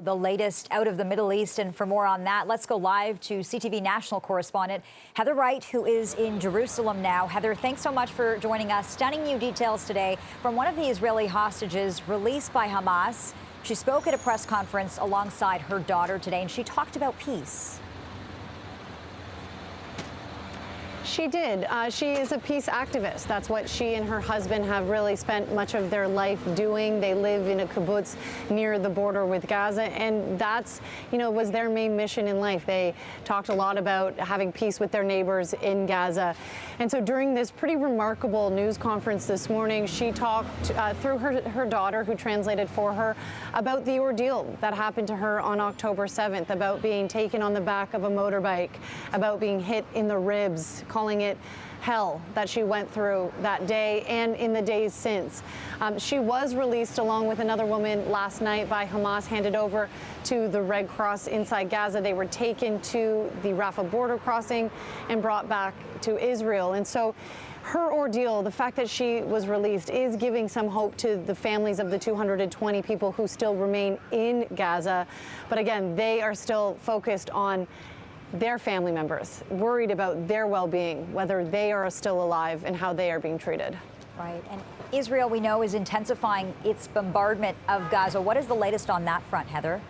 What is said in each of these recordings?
The latest out of the Middle East, and for more on that, let's go live to CTV national correspondent Heather Wright, who is in Jerusalem now. Heather, thanks so much for joining us. Stunning new details today from one of the Israeli hostages released by Hamas. She spoke at a press conference alongside her daughter today, and she talked about peace. She did. She is a peace activist. That's what she and her husband have really spent much of their life doing. They live in a kibbutz near the border with Gaza, and that's, was their main mission in life. They talked a lot about having peace with their neighbors in Gaza. And so during this pretty remarkable news conference this morning, she talked through her daughter, who translated for her, about the ordeal that happened to her on October 7th, about being taken on the back of a motorbike, about being hit in the ribs, calling it hell that she went through that day and in the days since. She was released along with another woman last night by Hamas, handed over to the Red Cross inside Gaza. They were taken to the Rafah border crossing and brought back to Israel. And so her ordeal, the fact that she was released, is giving some hope to the families of the 220 people who still remain in Gaza. But again, they are still focused on their family members, worried about their well-being, whether they are still alive and how they are being treated. Right. And Israel, we know, is intensifying its bombardment of Gaza. What is the latest on that front, Heather?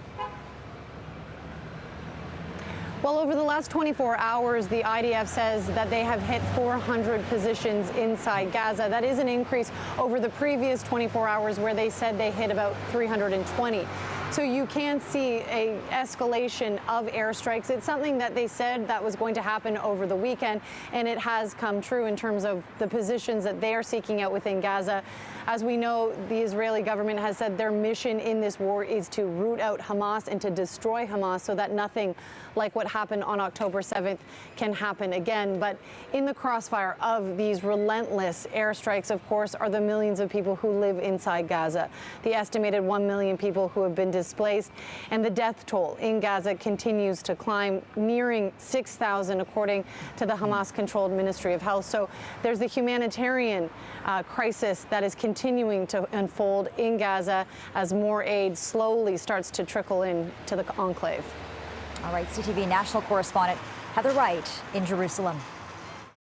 Well, over the last 24 hours, the IDF says that they have hit 400 positions inside Gaza. That is an increase over the previous 24 hours where they said they hit about 320. So you can see a escalation of airstrikes. It's something that they said that was going to happen over the weekend, and it has come true in terms of the positions that they are seeking out within Gaza. As we know, the Israeli government has said their mission in this war is to root out Hamas and to destroy Hamas so that nothing like what happened on October 7th can happen again. But in the crossfire of these relentless airstrikes, of course, are the millions of people who live inside Gaza, the estimated 1 million people who have been displaced, and the death toll in Gaza continues to climb, nearing 6,000 according to the Hamas-controlled Ministry of Health. So there's the humanitarian crisis that is continuing to unfold in Gaza as more aid slowly starts to trickle in to the enclave. All right, CTV national correspondent Heather Wright in Jerusalem.